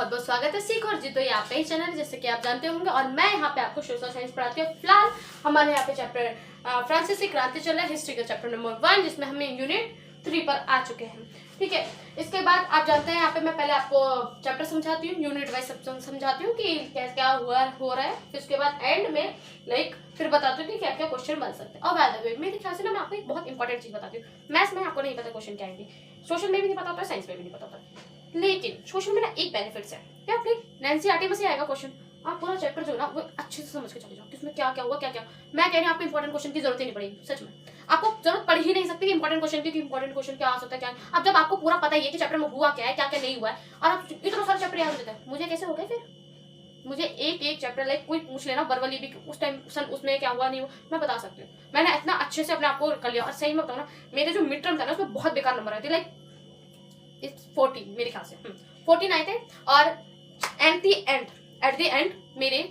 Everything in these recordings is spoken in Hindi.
बहुत बहुत स्वागत है सीख और जीतो ये आपका ही चैनल है, जैसे कि आप जानते होंगे। और मैं यहाँ पे आपको सोशल साइंस पढ़ाती हूँ। फिलहाल हमारे यहाँ पे चैप्टर फ्रांसीसी क्रांति चल रहा है, हिस्ट्री का चैप्टर नंबर 1, जिसमें हमें यूनिट 3 पर आ चुके हैं। ठीक है, इसके बाद आप जानते हैं यहाँ पे मैं पहले आपको चैप्टर समझाती हूँ, यूनिट वाइज सब समझाती हूँ कि क्या क्या हो रहा है। फिर उसके बाद एंड में फिर बताती हूँ कि क्या क्या क्वेश्चन बन सकते हैं। और बाय द वे मेरे ख्याल से ना मैं आपको एक बहुत इंपॉर्टेंट चीज बताती हूँ। मैथ्स में आपको नहीं पता क्वेश्चन क्या आएंगे, सोशल में भी नहीं पता होता, साइंस में भी नहीं पता होता, लेकिन सोशल में ना एक बेनिफिट्स है। क्या अपने एनसीईआरटी में से आएगा क्वेश्चन, आप पूरा चैप्टर जो है ना वो अच्छे से समझ के चले जाओ कि उसमें क्या क्या हुआ क्या क्या। मैं कह रही हूँ आपको इंपॉर्टेंट क्वेश्चन की जरूरत ही नहीं पड़ेगी, सच में आपको जरूरत पड़ ही नहीं सकती इंपॉर्टेंट क्वेश्चन की, इंपॉर्टेंट क्वेश्चन क्या आ सकता है क्या। अब जब आपको पूरा पता ही है कि चैप्टर में हुआ क्या है क्या क्या नहीं हुआ है, और आप इतना सारा चैप्टर याद हो जाता है, मुझे कैसे हो गए फिर। मुझे एक एक चैप्टर कोई पूछ लेना वर्बली भी उस टाइम उसमें क्या हुआ नहीं हुआ, मैं बता सकती हूँ। मैंने इतना अच्छे से अपने आप को कर लिया। और सही में बताऊँ ना, मेरे जो मिड टर्म था ना उसमें बहुत बेकार नंबर आए थे, 40 मेरे ख्याल से 14 आए थे। और एट द एंड मेरे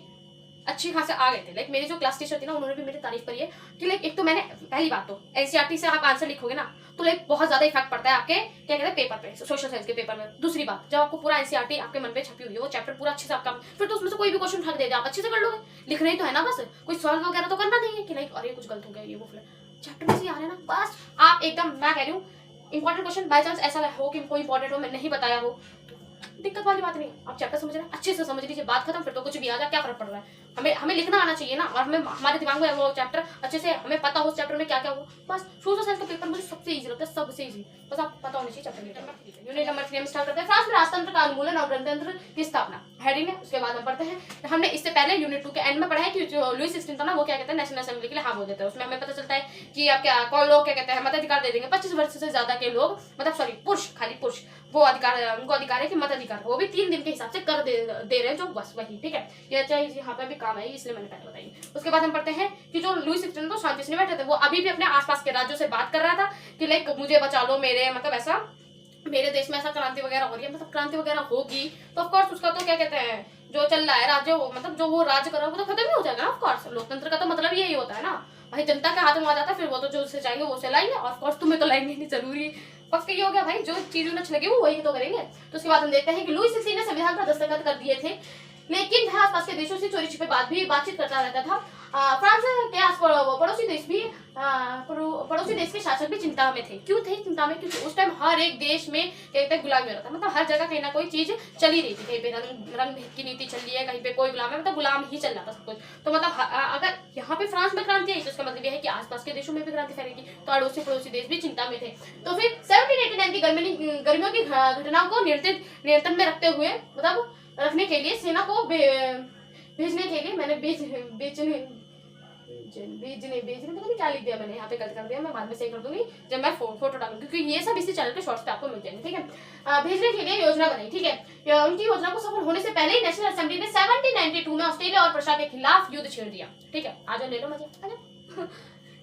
अच्छी खासे आ गए थे। मेरी जो क्लास टीचर थी ना उन्होंने भी मेरी तारीफ करी है कि एक तो मैंने पहली बात तो एनसीईआरटी से आप आंसर लिखोगे ना तो बहुत ज्यादा इफेक्ट पड़ता है आपके क्या कहते हैं पेपर पे, सोशल साइंस के पेपर में। दूसरी बात, जब आपको पूरा एनसीईआरटी आपके मन पे छपी हुई है, वो चैप्टर पूरा अच्छे से आपका, फिर तो उसमें से कोई भी क्वेश्चन उठा के दे दे आप अच्छे से कर लोगे। लिखना ही तो है ना, बस कोई सॉल्व वगैरह तो करना नहीं है कि अरे कुछ गलत हो गया ये वो, चैप्टर में से आ रहे हैं ना बस आप एकदम, मैं कह रही हूँ इंपॉर्टेंट क्वेश्चन बाय चांस ऐसा हो कि कोई इंपॉर्टेंट हो मैं नहीं बताया हो, दिक्कत वाली बात नहीं। आप चैप्टर समझ रहे हैं, अच्छे से समझ लीजिए, बात खत्म, फिर तो कुछ भी आ जाए क्या फर्क पड़ रहा है। हमें लिखना आना चाहिए ना, और हमारे दिमाग में वो चैप्टर अच्छे से हमें पता हो उस चैप्टर में क्या क्या हुआ। बस सोशल साइंस का पेपर मुझे सबसे इजी लगता है, सबसे इजी, बस आपको पता होना चाहिए चैप्टर। यूनिट नंबर 3 में स्टार्ट करते हैं। फ्रांस में राजतंत्र का उन्मूलन और गणतंत्र की स्थापना हेडिंग है। उसके बाद हम पढ़ते हैं, हमने इससे पहले यूनिट 2 के एंड में पढ़ा है कि जो लुईस 16 था ना वो क्या कहते हैं नेशनल असेंबली के लिए हाँ बोल देते हैं। उसमें हमें पता चलता है कि अब क्या कौन लोग क्या कहते हैं मताधिकार दे देंगे 25 वर्ष से ज्यादा के लोग, मतलब सॉरी पुरुष, खाली पुरुष वो अधिकार, उनको अधिकार है कि मताधिकार वो भी 3 दिन के हिसाब से कर दे रहे हैं जो बस वही। ठीक है, ये चाहे यहाँ पे भी काम है इसलिए मैंने पहले बताई। उसके बाद हम पढ़ते हैं कि जो लुईस 16 तो शांति से नहीं बैठे थे, वो अभी भी अपने आसपास के राज्यों से बात कर रहा था कि मुझे बचा लो, मेरे मतलब ऐसा मेरे देश में ऐसा क्रांति वगैरह हो रही है, मतलब क्रांति वगैरह होगी तो ऑफकोर्स उसका तो क्या कहते हैं जो चल रहा है राज्य, मतलब जो वो राज्य कर रहा है वो तो खत्म ही हो जाएगा ना। ऑफकोर्स लोकतंत्र का तो मतलब यही होता है ना भाई, जनता के हाथ में आ जाता है, फिर वो तो जो उससे चाहेंगे वो से लाएंगे। ऑफकोर्स तुम्हें तो लाएंगे नहीं, जरूरी पक्का ये हो गया भाई, जो चीज उन्हें अच्छी लगी वो वही तो करेंगे। तो उसके बाद हम देखते हैं कि लुईस 16 ने संविधान पर दस्तखत कर दिए थे, लेकिन वह आसपास के देशों से चोरी छिपे बातचीत करता रहता था। फ्रांस के आस पड़ोसी देश के शासक भी चिंता में थे। क्यों थे चिंता में? क्योंकि उस टाइम हर एक देश में कहते हैं गुलामी हो रहा था, मतलब हर जगह कहीं ना कोई चीज चल ही रही थी। कहीं पे रंग भेद की नीति चल रही है, कहीं पे कोई गुलाम है, मतलब गुलाम ही चल रहा था सब कुछ। तो मतलब अगर यहाँ पे फ्रांस में क्रांति आई तो उसका मतलब यह है कि आसपास के देशों में भी क्रांति फैलेगी, तो अड़ोसी पड़ोसी देश भी चिंता में थे। तो फिर 1789 की गर्मियों की घटनाओं को नियंत्रण में रखते हुए, मतलब रखने के लिए सेना को भेजने के लिए मैंने बेचने पता नहीं क्या लिख दिया मैंने, यहाँ पे गलत कर दिया, मैं बाद में सही कर दूंगी जब मैं फोटो डालूंगी, क्योंकि ये सब इसी चैनल पे शॉर्ट्स पे आपको मिल जाएंगे। ठीक है, भेजने के लिए योजना बनाई। ठीक है, उनकी योजना को सफल होने से पहले ही नेशनल असेंबली ने 1792 में ऑस्ट्रेलिया और प्रशा के खिलाफ युद्ध छेड़ दिया। ठीक है, आ जाओ ले लो मजे।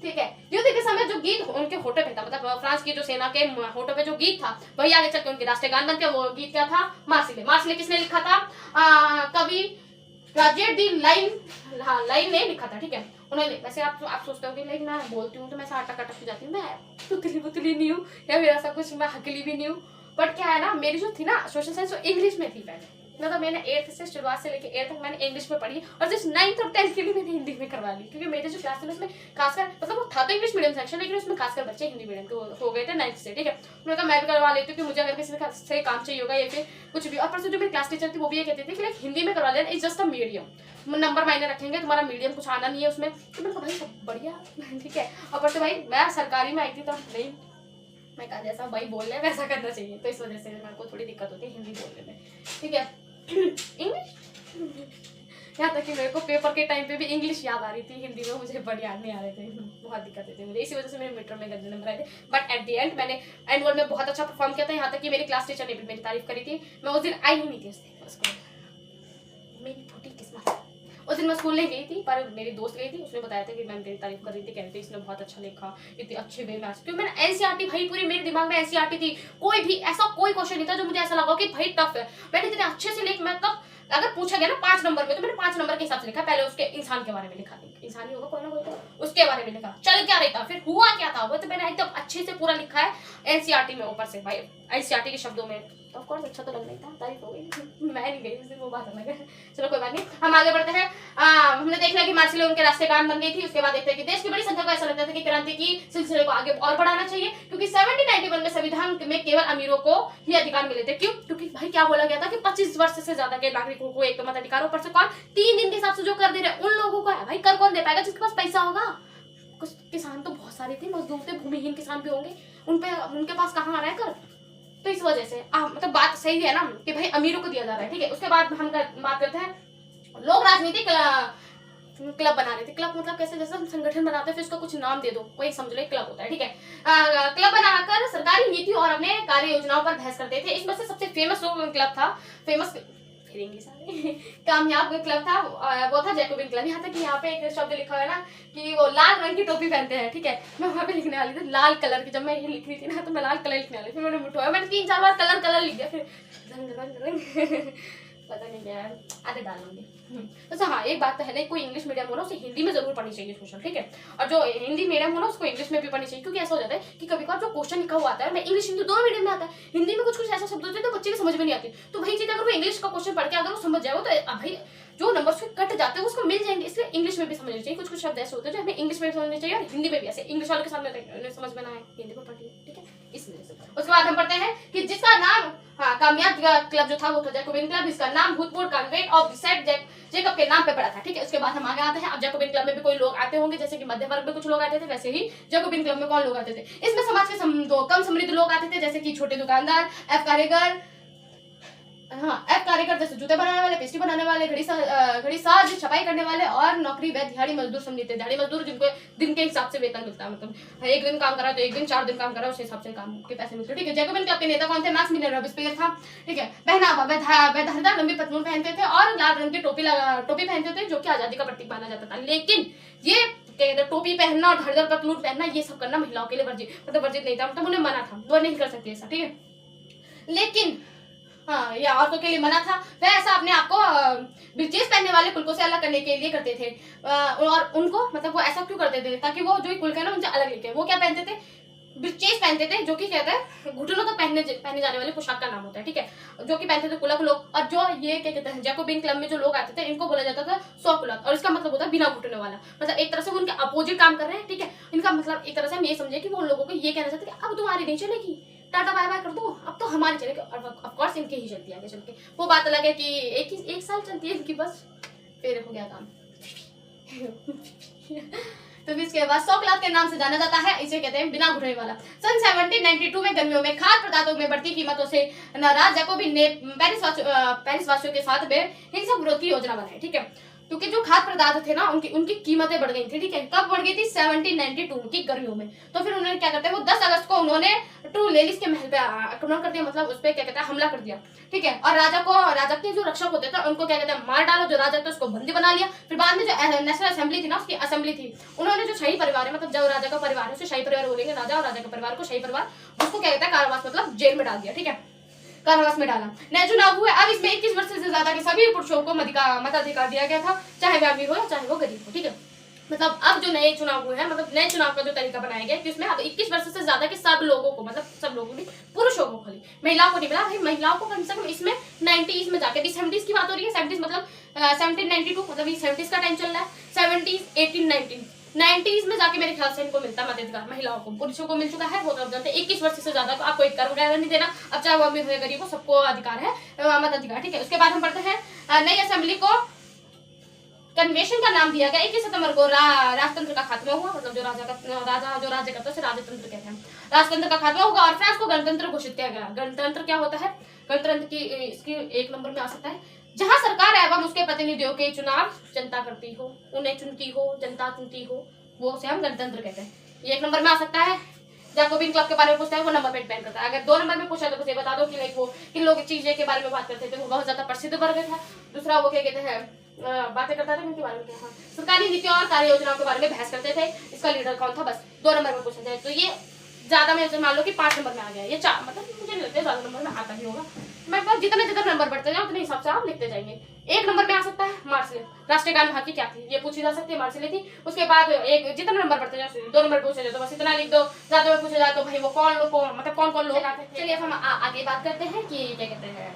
ठीक है, युद्ध के समय जो गीत उनके होठों पे था, मतलब फ्रांस की जो सेना के होठों पे जो गीत था वही आगे चल के उनके राष्ट्रीय गान बन के, वो गीत क्या था? मार्सिले। मार्सिले किसने लिखा था? कवि राजेट दी लाइन ने लिखा था। ठीक है, उन्होंने, वैसे आप सोचते हो कि मैं बोलती हूँ तो मैं अटक अटक जाती हूँ, मैं पुतली पुतली नहीं हूँ या मेरा सब कुछ, मैं हकली भी नहीं हूँ। बट क्या है ना, मेरी जो थी ना सोशल साइंस वो इंग्लिश में थी पहले, मतलब मैंने 8th से शुरुआत से लेके 8th तक मैंने इंग्लिश में पढ़ी, और जस्ट 9th और 10th के लिए मैंने हिंदी में करवा ली, क्योंकि मेरे जो क्लास में उसमें खासकर, मतलब वो था तो इंग्लिश मीडियम सेक्शन, लेकिन उसमें खासकर बच्चे हिंदी मीडियम के हो गए थे 9th से। ठीक है, उन्होंने कहा मैं भी करवा लेती हूँ कि मुझे अगर किसी से काम चाहिए होगा या फिर कुछ भी। और परसों जो मेरी क्लास टीचर थी वो भी ये कहती थी कि हिंदी में करवा लेना, is just a medium, number मायने रखेंगे, तुम्हारा मीडियम कुछ आना नहीं है उसमें। तो मैंने कहा भाई सब बढ़िया। ठीक है, और परसों भाई मैं सरकारी में आई थी तो नहीं, मैं कहा जैसा भाई बोल रहे हैं वैसा करना चाहिए, तो इस वजह से मेरे को थोड़ी दिक्कत होती है हिंदी बोलने में। ठीक है, इंग्लिश यहाँ तक कि मेरे को पेपर के टाइम पे भी इंग्लिश याद आ रही थी, हिंदी में मुझे बड़ी याद नहीं आ रहे थे, बहुत दिक्कत थी मुझे, इसी वजह से मेरे मिड में गंदे नंबर आए थे। बट एट द एंड मैंने एनुअल में बहुत अच्छा परफॉर्म किया था, यहाँ तक कि मेरी क्लास टीचर ने भी मेरी तारीफ करी थी। मैं उस दिन आई ही नहीं थी उसको, मेरी छोटी किस्मत। उस दिन मैं स्कूल नहीं गई थी, पर मेरी दोस्त गई थी, उसने बताया था कि मैम तेरी तारीफ कर रही थी, कह रही थी इसने बहुत अच्छा लिखा, इतने अच्छे वे में। क्योंकि मैंने एनसीईआरटी भाई पूरी मेरे दिमाग में एनसीईआरटी थी, कोई भी ऐसा कोई क्वेश्चन नहीं था जो मुझे ऐसा लगा कि भाई टफ है। मैंने इतने अच्छे से लिख, मैं तब अगर पूछा गया ना 5 नंबर में तो मैंने 5 नंबर के हिसाब से लिखा। पहले उसके इंसान के बारे में लिखा, इंसान ही होगा कोई ना कोई, तो उसके बारे में लिखा, चल क्या रही था, फिर हुआ क्या था वो, तो मैंने एकदम अच्छे से पूरा लिखा है एनसीईआरटी में ऊपर से भाई, एनसीईआरटी के शब्दों में तो ऑफ कोर्स अच्छा तो लग रहा था, तारीफ हो गई। मैं नहीं गई उस दिन, वो बात अलग है। चलो कोई बात नहीं, हम आगे बढ़ते हैं। हमने देख लिया कि मार्शल उनके रास्ते कान बन गई थी। उसके बाद देखते हैं कि देश की बड़ी संख्या को ऐसा लगता था कि क्रांति की सिलसिले को आगे और बढ़ाना चाहिए, क्योंकि 1791 में संविधान में केवल अमीरों को ही अधिकार मिले थे। क्यों? क्योंकि भाई क्या बोला गया था कि 25 वर्ष से ज्यादा के नागरिकों को एक मताधिकार, ऊपर से कौन 3 दिन के हिसाब से जो कर दे रहे उन लोगों को है। भाई कर कौन दे पाएगा? जिसके पास पैसा होगा। कुछ किसान तो बहुत सारे थे, मजदूर थे, भूमिहीन किसान भी होंगे, उनके पास कहाँ आ रहा है कर? तो इस वजह से मतलब बात सही है ना कि भाई अमीरों को दिया जा रहा है, ठीक है। उसके बाद हम बात करते हैं लोग राजनीतिक क्लब बना रहे थे। क्लब मतलब कैसे? जैसे हम संगठन बनाते हैं फिर उसका कुछ नाम दे दो, कोई समझ लो क्लब होता है, ठीक है। क्लब बनाकर सरकारी नीति और अपने कार्य योजनाओं पर बहस करते थे। इसमें से सबसे फेमस क्लब था, कामयाब क्लब था, वो था जैकोबिन क्लब। यहाँ तक कि यहाँ पे एक शब्द लिखा हुआ है ना कि वो लाल रंग की टोपी पहनते हैं, ठीक है। मैं वहाँ पे लिखने वाली थी लाल कलर की, जब मैं ये लिख रही थी ना तो मैं लाल कलर लिखने वाली, फिर मैंने मिठाया, मैंने 3-4 बार कलर लिख दिया, फिर रंग पता नहीं क्या है, आधे डाल लूंगी। तो हाँ, एक बात तो है ना, कोई इंग्लिश मीडियम हो ना उसे हिंदी में जरूर पढ़नी चाहिए सोशल, ठीक है। और जो हिंदी मीडियम हो ना उसको इंग्लिश में भी पढ़नी चाहिए, क्योंकि ऐसा हो जाता है कि कभी कभार जो क्वेश्चन लिखा हुआ आता है, मैं इंग्लिश हिंदी दोनों मीडियम में आता है, हिंदी में कुछ ऐसा शब्द होते हैं तो बच्चे की समझ में नहीं आती। तो वही चीज अगर वो इंग्लिश का क्वेश्चन पढ़ के अगर वो समझ जाए तो भाई जो नंबर कट जाते हैं उसको मिल जाएंगे। इसलिए इंग्लिश में भी समझना चाहिए। कुछ शब्द ऐसे होते हैं जो हमें इंग्लिश में भी समझने चाहिए और हिंदी में भी। ऐसे इंग्लिश वाले के सामने समझ में ना आए हिंदी में पढ़िए, ठीक है, इस वजह से। उसके बाद हम पढ़ते हैं कि जिसका नाम कामयाब क्लब जो था वो था जैकोबिन क्लब। इसका नाम भूतपूर्व कॉन्वेंट ऑफ सेंट जेकब के नाम पे पड़ा था, ठीक है। उसके बाद हम आगे आते हैं। अब जैकोबिन क्लब में भी कोई लोग आते होंगे, जैसे कि मध्य वर्ग में कुछ लोग आते थे, वैसे ही जैकोबिन क्लब में कौन लोग आते थे? इसमें समाज के कम समृद्ध लोग आते थे, जैसे कि छोटे दुकानदार, एफ कारीगर जैसे जूते बनाने वाले, पेस्ट्री बनाने वाले, घड़ी साज, छपाई करने वाले और नौकरी व दिहाड़ी मजदूर सम्मिलित थे। दिहाड़ी मजदूर जिनको दिन के हिसाब से वेतन मिलता है, मतलब एक दिन काम करा तो एक दिन, 4 दिन काम करा उस हिसाब से काम के पैसे मिलते, ठीक है। जैकोबिन क्लब के नेता कौन थे? मैक्स मिलर रॉबेस्पियर था, ठीक है। पहनावा वे धारीदार लंबी पतलून पहनते थे और लाल रंग की टोपी पहनते थे, जो कि आजादी का प्रतीक माना जाता था। लेकिन ये टोपी पहनना और धारीदार पतलून पहनना ये सब करना महिलाओं के लिए वर्जित नहीं था, मतलब उन्हें मना था, वो नहीं कर सकती ऐसा, ठीक है। लेकिन हाँ, या औरतों के लिए मना था। वह ऐसा अपने आप को ब्रीचेस पहनने वाले कुलकों से अलग करने के लिए करते थे। और उनको मतलब वो ऐसा क्यों करते थे? ताकि वो जो कुल है ना उनसे अलग लेके वो क्या पहनते थे? ब्रीचेस पहनते थे, जो कि कहते हैं घुटनों तक पहने जाने वाली पोशाक का नाम होता है, ठीक है। जो कि पहनते थे कुलक लोग। और जो ये क्या कहते हैं जैकोबिन क्लब में जो लोग आते थे इनको बोला जाता था स्वकुलक, और इसका मतलब होता है बिना घुटने वाला। मतलब एक तरह से वो उनके अपोजिट काम कर रहे हैं, ठीक है। इनका मतलब एक तरह से हम ये समझे कि वो उन लोगों को ये कहना चाहते हैं कि अब तुम्हारी नहीं चलेगी, टाटा बाय बाय कर दो, अब तो हमारी चलेगी। और ऑफ कोर्स इनके ही चलती है आगे चल के। वो बात अलग है कि एक साल चलती है इनकी बस, फिर हो गया काम। तो इसके बाद सोकलात के नाम से जाना जाता है, इसे कहते हैं बिना घुटने वाला। सन 1792 में गर्मियों में खाद्य पदार्थों में बढ़ती कीमतों से नाराज जैकोबिन ने पेरिस वासियों के साथ हिंसक विरोध की योजना बनाई, ठीक है। क्योंकि जो खाद्य पदार्थ थे ना उनकी कीमतें बढ़ गई थी, ठीक है। कब बढ़ गई थी? 1792 की गर्मियों में। तो फिर उन्होंने क्या करते हैं, वो 10 अगस्त को उन्होंने लेलिस के महल पे आक्रमण कर दिया, मतलब उस पर क्या कहते हैं हमला कर दिया, ठीक है। और राजा के जो रक्षक होते थे उनको क्या कहते हैं मार डालो, जो राजा थे उसको बंदी बना लिया। फिर बाद में जो नेशनल असेंबली थी ना उसकी असेंबली थी, उन्होंने जो शाही परिवार है, मतलब जो राजा का परिवार है उसे शाही परिवार बोलेंगे, राजा और राजा का परिवार को शाही परिवार, उसको क्या कहता है कारावास, मतलब जेल में डाल दिया, ठीक है, कारावास में डाला। नए चुनाव हुए। अब इसमें 21 वर्ष से ज्यादा के सभी पुरुषों को मताधिकार दिया गया था, चाहे वे अमीर हो या चाहे वो गरीब हो, ठीक है। मतलब अब जो नए चुनाव हुए हैं, मतलब नए चुनाव का जो तरीका बनाया गया है कि उसमें अब 21 वर्ष से ज्यादा के सब लोगों को, मतलब सब लोगों को, पुरुषों को खाली, महिलाओं को नहीं मिला। भाई महिलाओं को कम से कम इसमें 90s में जाके, 70s की बात हो रही है, 70s मतलब 1792, मतलब ये 70s का टाइम चल रहा है, 70s 18 90s में जाके मेरे ख्याल से इनको मिलता मताधिकार। महिलाओं को, पुरुषों को मिल चुका है, वो तो अब जानते हैं। 21 वर्ष से ज्यादा को आपको एक कर वगैरह नहीं देना, अब चाहे वो अमीर हो या गरीब हो, सबको अधिकार है मताधिकार, ठीक है। उसके बाद हम पढ़ते हैं नई असेंबली को कन्वेंशन का नाम दिया गया। 21 सितंबर को राजतंत्र का खात्मा हुआ, मतलब जो राज्य करता है उसे राजतंत्र कहते हैं। राजतंत्र का खात्मा होगा और फ्रांस को गणतंत्र घोषित किया गया। गणतंत्र क्या होता है? गणतंत्र की इसकी 1 नंबर में आ सकता है, जहां सरकार एवं उसके प्रतिनिधियों के चुनाव जनता करती हो, उन्हें चुनती हो, जनता चुनती हो, वो उसे हम गणतंत्र कहते हैं। ये 1 नंबर में आ सकता है। जैकोबिन क्लब के बारे में पूछता है वो नंबर पे डिपेंड करता है। अगर 2 नंबर में पूछा तो मुझे बता दो कि लाइक वो किन लोग चीजें के बारे में बात करते थे, वो बहुत ज्यादा प्रसिद्ध वर्ग था। दूसरा वो क्या कहते हैं बातें करता था उनके बारे में, हाँ, सरकारी नीतियों और कार्य योजनाओं के बारे में बहस करते थे। इसका लीडर कौन था? बस 2 नंबर में पूछा जाए तो ये ज्यादा में मान लो कि 5 नंबर में आ गया, ये 4, मतलब मुझे नहीं लगता ज्यादा नंबर में आता ही होगा। मैं पास जितने जितने नंबर बढ़ते जाए उतने हिसाब से आप लिखते जाएंगे। एक नंबर में आ सकता है मार्शल, राष्ट्रीय गान वहाँ की क्या थी ये पूछी जा सकती है, मार्शल थी। उसके बाद एक जितने नंबर बढ़ते जाए 2 नंबर पूछे जाए तो बस इतना लिख दो, ज्यादा में पूछे जाए तो भाई वो कौन लोग मतलब कौन कौन लोग आते थे। चलिए अब हम आगे बात करते हैं कि क्या कहते हैं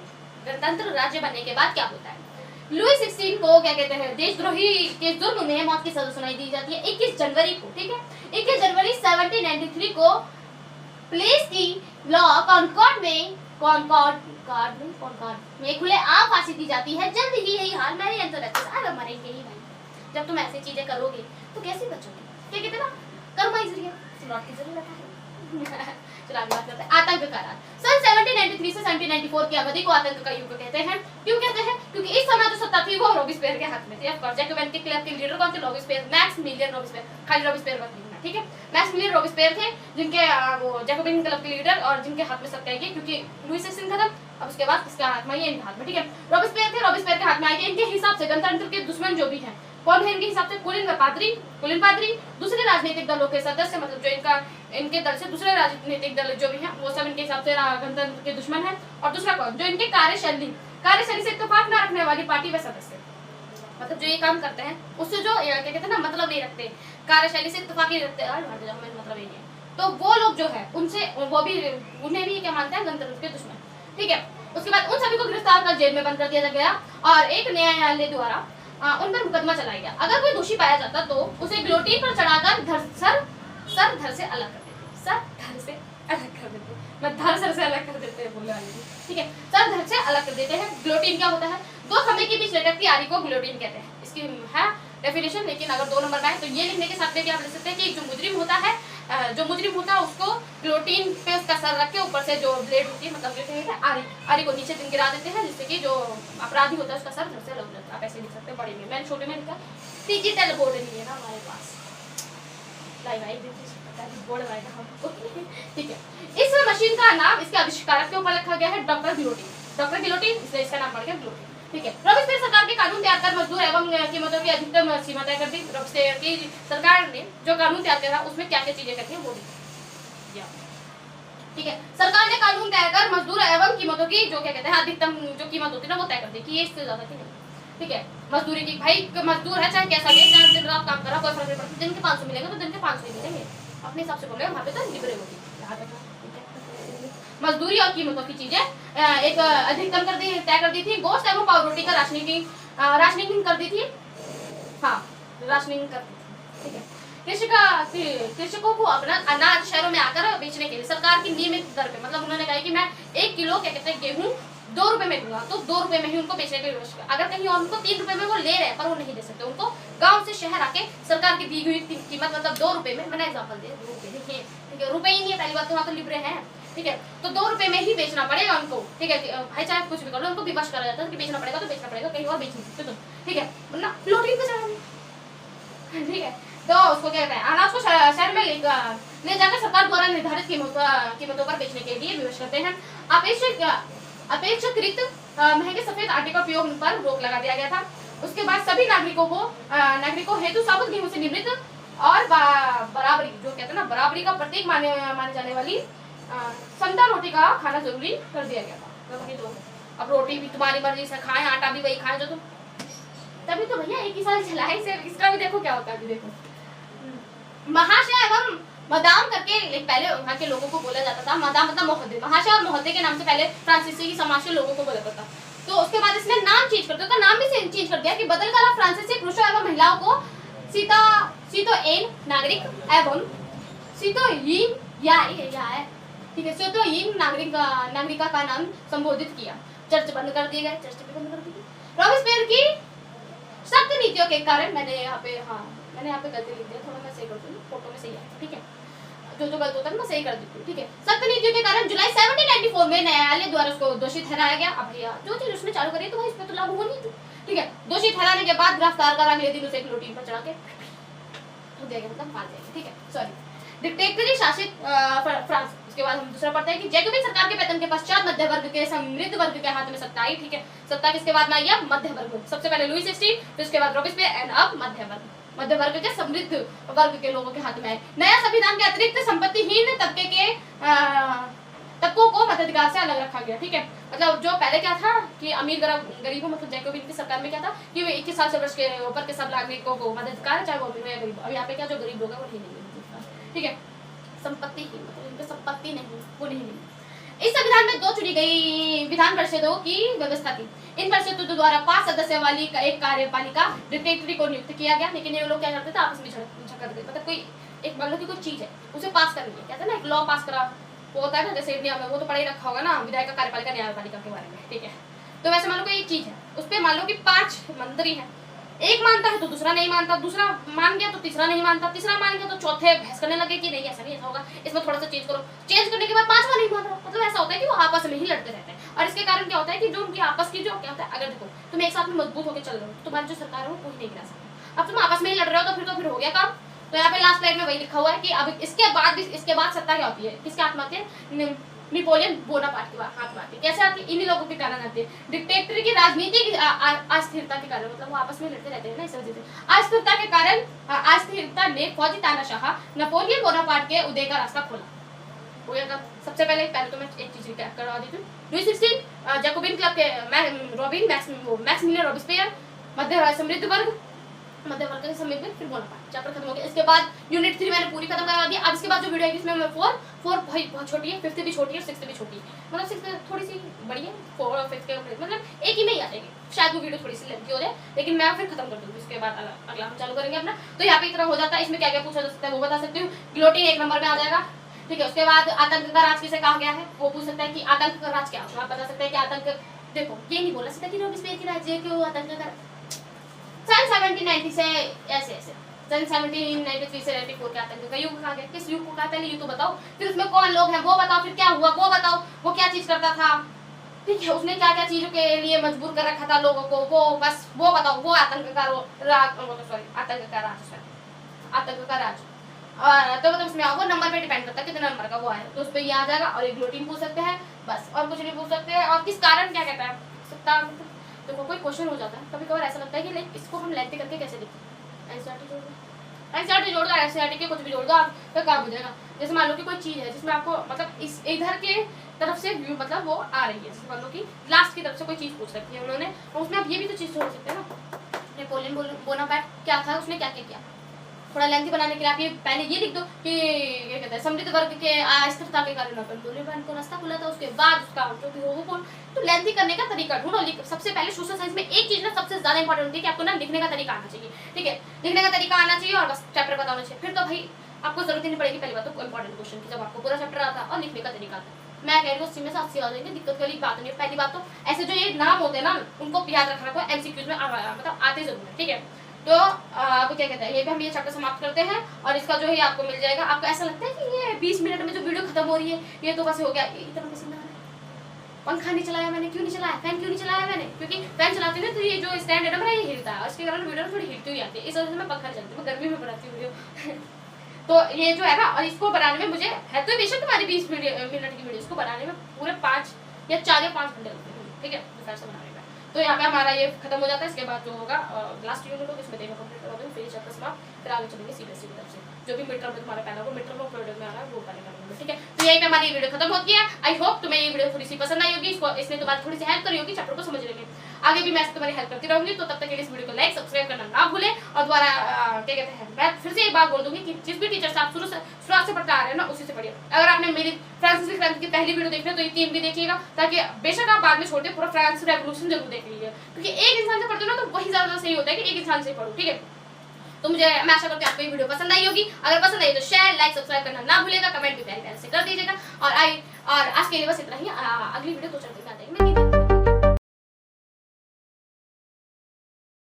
गणतंत्र राज्य बनने के बाद क्या होता है। लुई 16 को क्या कहते हैं देशद्रोही के जुर्म में मौत की सजा सुनाई दी जाती है 21 जनवरी को, ठीक है। 21 जनवरी 1793 को प्लेस की लॉ कॉनकॉर्ड में खुले आम फांसी दी जाती है। जल्द ही यही हाल मेरे अंतर मरेंगे ही भाई। जब तुम ऐसी चीजें करोगे तो कैसे बचोगे, क्या कहते ना कर्मा इजरिया लौट की जरूरत है। चलो आगे बात करते हैं आतंक का राज। सन 1793 से 1794 की अवधि को आतंक का युग कहते हैं। क्यों कहते हैं? क्योंकि इस समय जो सत्ता थी वो रॉबिस्पेयर के हाथ में थी। ऑफ कोर्स जैकोबिन के क्लब के लीडर कौन थे? रॉबिस्पेयर, मैक्सिमिलियन रॉबिस्पेयर, खाली रॉबिस्पेयर मत लिखना, ठीक है। मैक्सिमिलियन रॉबिस्पेयर थे जिनके वो जैकोबिन क्लब के लीडर और जिनके हाथ में सत्ता है, क्योंकि लुई 16 खत्म, अब उसके बाद किसके हाथ में? ये इनके हाथ में, ठीक है। रॉबिस्पेयर थे, रॉबिस्पेयर के हाथ में आएंगे। इनके हिसाब से गणतंत्र के दुश्मन जो भी हैं कौन है इनके हिसाब से? कुलीन पादरी, दूसरे राजनीतिक दलों के सदस्य, मतलब जो इनके दल से दूसरे राजनीतिक दल जो भी हैं वो सब इनके हिसाब से गणतंत्र के दुश्मन है। और दूसरा कौन? जो इनके कार्यशैली से इत्तेफाक न रखने वाली पार्टी व सदस्य, मतलब जो ये काम करते हैं उससे जो क्या कहते हैं ना मतलब नहीं रखते, कार्यशैली से इत्तेफाक ही रखते हैं, मतलब ये नहीं है। तो वो लोग जो है उनसे वो भी उन्हें भी क्या मानते हैं? गणतंत्र के दुश्मन, ठीक है। उसके बाद उन सभी को गिरफ्तार कर जेल में बंद कर दिया गया और एक न्यायालय द्वारा उन पर मुकदमा चलाया गया। अगर कोई दोषी पाया जाता तो उसे गिलोटीन पर चढ़ाकर सर धड़ से अलग कर देते, सर धड़ से अलग कर देते, मैं धड़ सर से अलग कर देते हैं बोलने वाली, ठीक है। सर धड़ से अलग कर देते हैं। गिलोटीन क्या होता है? 2 खंभे के बीच लटकती आरी को गिलोटीन कहते हैं। इसकी है डेफिनेशन, लेकिन अगर 2 नंबर का है तो ये लिखने के साथ में क्या आप लिख सकते हैं कि जो मुजरिम होता है उसको गिलोटीन पे उसका सर रख के ऊपर से जो ब्लेड होती है, मतलब जो है आरी को नीचे गिरा देते हैं, जिससे कि जो अपराधी होता है उसका सर धड़ से अलग जाता है। आप ऐसे लिख सकते हैं बड़े में, मैंने छोटे में लिखा, डिजिटल बोर्ड नहीं है ना हमारे पास, बोर्ड आएगा हमको, ठीक है। इस मशीन का नाम इसके आविष्कारक के ऊपर रखा गया है डॉक्टर गिलोटीन, इसलिए इसका नाम पड़ गया गिलोटीन, ठीक है। रॉबिस्पेयर सरकार के कानून तैयार कर मजदूर एवं कीमतों की अधिकतम सीमा तय कर दी। रॉबिस्पेयर की सरकार ने जो कानून तैयार करा उसमें क्या क्या चीजें करती है वो दी, ठीक है। सरकार ने कानून तैयार कर मजदूर एवं कीमतों की जो क्या कहते हैं अधिकतम जो कीमत होती है ना वो तय कर दी कि ये इससे ज्यादा की नहीं, ठीक है। मजदूरी की भाई मजदूर है चाहे कैसा भी, चाहे दिन रात काम करा कोई फर्क नहीं पड़ता, दिन के 500 मिलेंगे तो दिन के 500 ही मिलेंगे, अपने हिसाब से बोल रहे हैं, वहाँ पे तो लिबरे होती है। मजदूरी और कीमतों की चीजें एक अधिकतम तय कर दी थी। गोश्त एवं पावरोटी का राशनिंग कर दी थी, हाँ राशनिंग कर दी थी, ठीक है। कृषकों को अपना अनाज शहरों में आकर बेचने के लिए सरकार की नियमित दर पे, मतलब उन्होंने कहा कि मैं 1 किलो क्या कहते हैं गेहूं 2 रुपए में दूंगा, तो 2 रुपए में ही उनको बेचने के लिए, अगर कहीं और उनको 3 रुपए में वो ले रहे हैं पर वो नहीं दे सकते, उनको गांव से शहर आके सरकार की दी हुई कीमत मतलब 2 रुपए में, मैंने एग्जांपल दिया 2 रुपए, देखिए ठीक है, रुपए ही नहीं है, पहली बात तो वहाँ तो लिबरे हैं, ठीक है। तो 2 रुपए में ही बेचना पड़ेगा उनको, ठीक है। भाई चाहे कुछ भी कर लो उनको विवश करा जाता है कि बेचना पड़ेगा तो बेचना पड़ेगा, कहीं और बेच नहीं सकते तुम, ठीक है, वरना फ्लोटिंग पे चढ़ा, ठीक है। तो उसको क्या कहते हैं अनाज को शहर में ले जाकर सरकार द्वारा निर्धारित कीमतों पर बेचने के लिए विवश करते हैं। अपेक्षाकृत महंगे सफेद आटे का उपयोग पर रोक लगा दिया गया था। उसके बाद सभी नागरिकों हेतु साबुत गेहूं से निर्मित और बराबरी जो कहते हैं ना बराबरी का प्रतीक माने जाने वाली समता रोटी का खाना जरूरी कर दिया गया था। तो अब रोटी भी तुम्हारी मर्जी से खाएं, आटा भी वही खाएं जो तुम, तभी तो भैया 1 ही साल चला है, इसे इसका भी देखो क्या होता है। देखो महाशय एवं मदाम करके पहले वहाँ के लोगों को बोला जाता था, मदाम मतलब महोदय, महाशय और महोदय के नाम से पहले फ्रांसीसी समाज के लोगों को बोला जाता था। तो उसके बाद इसने नाम चेंज कर दिया, तो नाम भी चेंज कर दिया कि बदल कर फ्रांसीसी पुरुषों एवं महिलाओं को सीतोएन नागरिक एवं सीतोयिन ठीक है, सीतोयिन नागरिका का नाम संबोधित किया। चर्च बंद कर दिए गए, चर्च भी बंद कर दी गई। रॉबिस्पेयर की सख्त नीतियों के कारण मैंने यहाँ पे गलती लिख दिया, थोड़ा मैं सही कर दूँ, फोटो में सही है, ठीक है, जो गलत होता है मैं सही कर देती हूँ, ठीक है। सख्त नीतियों के कारण जुलाई 1794 में न्यायालय द्वारा उसको दोषी ठहराया गया। अब भैया जो चीज उसने चालू करी तो वो इस पे तो लागू होनी थी, ठीक है। दोषी ठहराने के बाद गिरफ्तार कर अगले दिन उसे गिलोटीन पर चढ़ा के तो देगा, मतलब मार देगा, ठीक है। सॉरी डिक्टेटरी शासित फ्रांस। उसके बाद हम दूसरा पढ़ते हैं कि जैकोबिन सरकार के पतन के पश्चात मध्य वर्ग के समृद्ध वर्ग के हाथ में सत्ता आई, ठीक है। सत्ता किसके बाद में आई? अब मध्य वर्ग, सबसे पहले लुई 16, फिर उसके बाद रॉबिस्पेयर एंड अब मध्य वर्ग के समृद्ध वर्ग के लोगों के हाथ में आए। नया संविधान के अतिरिक्त संपत्तिहीन तबकों को मताधिकार से अलग रखा गया, ठीक है। मतलब जो पहले क्या था कि अमीर गरीबों मतलब जैकोबिन की सरकार में क्या था कि 21 वर्ष के ऊपर के सब नागरिकों को मताधिकार है, चाहे वो अमीर हो या गरीब। अब यहाँ पे क्या जो गरीब लोग हैं वो ठीक है। संपत्ति की मतलब इनकी संपत्ति नहीं, वो नहीं मिली। इस संविधान में 2 चुनी गई विधान परिषदों की व्यवस्था थी। इन परिषदों द्वारा 5 सदस्यों वाली एक कार्यपालिका डिक्टेटरी को नियुक्त किया गया। लेकिन ये लोग क्या करते थे, आपस में झगड़ गए। मतलब कोई एक मान लो कि कोई चीज है उसे पास करनी है, कहते हैं ना एक लॉ पास करा, वो होता है ना जैसे इंडिया में, वो तो पढ़े रखा होगा ना विधायिका कार्यपालिका न्यायपालिका के बारे में, ठीक है। तो वैसे मान लो कोई एक चीज है, उस पर मान लो कि 5 मंत्री हैं, एक मानता है तो दूसरा नहीं मानता, दूसरा मान गया तो तीसरा नहीं मानता, तीसरा मान गया तो चौथे बहस करने लगे कि नहीं ऐसा नहीं ऐसा होगा, इसमें थोड़ा सा चेंज करो, चेंज करने के बाद 5वां नहीं मान रहा। मतलब ऐसा होता है कि वो आपस में ही लड़ते रहते हैं। और इसके कारण क्या होता है कि जो उनकी आपस की जो क्या होता है, अगर देखो तुम एक साथ में मजबूत होकर चल रहे हो, तुम्हारी जो सरकार है वो कोई नहीं गिरा सकता। अब तुम आपस में ही लड़ रहे हो तो फिर हो गया काम। तो यहाँ पे लास्ट लाइन में वही लिखा हुआ है कि अब इसके बाद सत्ता क्या होती है, किसके हाथ में आती है, नेपोलियन बोनापार्ट के हाथ में आती है। कैसे आती है, इन्हीं लोगों के कारण आती है। डिक्टेटरी की राजनीतिक अस्थिरता के कारण, मतलब वो आपस में लड़ते रहते हैं ना, इस वजह से अस्थिरता के कारण अस्थिरता ने फौजी तानाशाह नेपोलियन बोनापार्ट के उदय का रास्ता खोला। सबसे पहले तो मैं एक चीज करवा देती हूँ। लुई 16 जैकोबिन क्लब के मैक्सिमिलियन रॉबिस्पियर, समृद्ध वर्ग के समय में फिर बोनापार्ट चैप्टर खत्म हो गया। इसके बाद यूनिट 3 मैंने पूरी खत्म करवा दी। अब इसके बाद जो वीडियो है इसमें मैं 4 भाई बहुत छोटी है, 5th भी छोटी है, 6th भी छोटी है, मतलब 6th थोड़ी सी बड़ी है, 4 और 5th के मतलब एक ही में ही आ जाएगी। शायद वो वीडियो थोड़ी सी लेंथी हो जाए, लेकिन मैं फिर खत्म कर दूंगी। इसके बाद अगला हम चालू करेंगे अपना। तो यहाँ पे इतना हो जाता है। इसमें क्या क्या पूछा जा सकता है वो बता सकती हूँ। गिलोटिन 1 नंबर में आ जाएगा, ठीक है। उसके बाद आतंक का राज किसे कहा गया है, वो पूछ सकता है कि आतंक का राज क्या होता है। आप बता सकते हैं कि आतंक, देखो ये नहीं बोला सकता कि रॉबिस्पियर की राज्य क्यों आतंक का सन 1790 से ऐसे सन 1793 से 94 के आतंक का युग कहा गया। किस युग को कहा, पहले ये तो बताओ, फिर उसमें कौन लोग हैं वो बताओ, फिर क्या हुआ वो बताओ, वो क्या चीज करता था, ठीक है, उसने क्या क्या चीजों के लिए मजबूर कर रखा था लोगों को, वो बस वो बताओ। वो आतंक का राज और तो मतलब उसमें वो नंबर पे डिपेंड करता है कितने नंबर का वो है, तो उस पर ये आ जाएगा। और एक ग्लोटिन पूछ सकते हैं बस, और कुछ नहीं पूछ सकते हैं। और किस कारण क्या कहता है सत्ता, तो कोई क्वेश्चन हो जाता है कभी कभार ऐसा लगता है कि लाइक इसको हम लेते करके कैसे लिखें। एनसीईआरटी जोड़ दो, एनसीईआरटी जोड़ दो, एनसीईआरटी के कुछ भी जोड़ दो, आपका काम हो जाएगा। जैसे मान लो कि कोई चीज़ है जिसमें आपको मतलब इस इधर के तरफ से व्यू मतलब वो आ रही है, जैसे मान लो कि लास्ट की तरफ से कोई चीज़ पूछ रखी है उन्होंने, और उसमें आप ये भी तो चीज़ सोच सकते हैं ना, नेपोलियन बोनापार्ट क्या था, उसने क्या क्या किया। थोड़ा लेंथी बनाने के लिए आप ये पहले ये लिख दो कि क्या कहते हैं समृद्ध वर्ग के अस्थिरता के कारण नेपोलियन को रास्ता खुला था, उसके बाद उसका जो भी हो। तो लेंथी करने का तरीका ढूंढो। सबसे पहले सोशल साइंस में एक चीज ना सबसे ज्यादा इंपॉर्टेंट होती है कि आपको ना लिखने का तरीका आना चाहिए, ठीक है, लिखने का तरीका आना चाहिए और बस चैप्टर बताना चाहिए। फिर तो भाई आपको जरूरत ही नहीं पड़ेगी पहली बात तो इंपॉर्टेंट क्वेश्चन की, जब आपको पूरा चैप्टर आता और लिखने का तरीका आता। मैं कह रही हूँ 80 में से 80 आ जाएंगे, दिक्कत वाली बात नहीं है। पहली बात तो ऐसे जो ये नाम होते हैं ना उनको याद रखना को एमसीक्यूज में मतलब आते जरूर है, ठीक है। तो अब क्या कहते हैं ये भी हम ये चैप्टर समाप्त करते हैं और इसका जो है आपको मिल जाएगा। आपको ऐसा लगता है कि ये 20 मिनट में जो वीडियो खत्म हो रही है ये तो बस हो गया, इतना पसंद आ रहा है। पंखा नहीं चलाया मैंने, क्यों नहीं चलाया, फैन क्यों नहीं चलाया मैंने, क्योंकि फैन चलाती हूँ तो ये जो स्टैंड है ना मेरा ये हिलता है, उसके कारण वीडियो थोड़ी हिलती हुई आती है, इस वजह से मैं पंखा नहीं चलाती, मैं गर्मी में बनाती हूँ वीडियो। तो ये जो है ना, और इसको बनाने में मुझे है तो बेशक तुम्हारी 20 मिनट की वीडियो, इसको बनाने में पूरे 4 या 5 घंटे लगते हैं, ठीक है, दोपहर से बनाने में। तो यहाँ पे हमारा ये खत्म हो जाता है। इसके बाद जो होगा लास्ट यूनिट होगा इसमें देखना कंप्लीट करवा दूँगी, फिर चैप्टर समाप्त, फिर आगे चलेंगे सीबीएसई की तरफ से जो भी मिड टर्म में तुम्हारा पहला होगा, मिड टर्म और प्रोडक्ट में आ रहा है वो पहले करेंगे, ठीक है। तो यहीं पे हमारी वीडियो खत्म होती है। आई होप तुम्हें ये वीडियो थोड़ी सी पसंद आई होगी, इसने तुम्हारी थोड़ी सी हेल्प करी होगी चैप्टर को समझने में। आगे भी मैं तुम्हारी हेल्प करती रहूंगी। तो तब तक के लिए इस वीडियो को लाइक सब्सक्राइब करना ना भूलें। और दोबारा क्या कहते हैं, मैं फिर से एक बात बोल दूंगी कि जिस भी टीचर से आप शुरुआत से पढ़ते आ रहे हैं ना उसी से पढ़िए। अगर आपने मेरी फ्रांसीसी क्रांति की पहली वीडियो देखी है तो ये 3 भी देखिएगा, ताकि बेशक आप बाद में छोड़ दे, पूरा फ्रांस रेवोल्यूशन जरूर देख लीजिए, क्योंकि एक इंसान से पढ़ते हो ना तो वही ज्यादा सही होता है कि एक इंसान से पढ़ो, ठीक है। तो मुझे मैं आशा करती हूँ आपको ये वीडियो पसंद आई होगी। अगर पसंद आई तो शेयर लाइक सब्सक्राइब करना ना भूलेगा, कमेंट भी प्यारे प्यारे से कर दीजिएगा। और आज के लिए बस इतना ही। अगली वीडियो 2-4 दिन में आ जाएगी।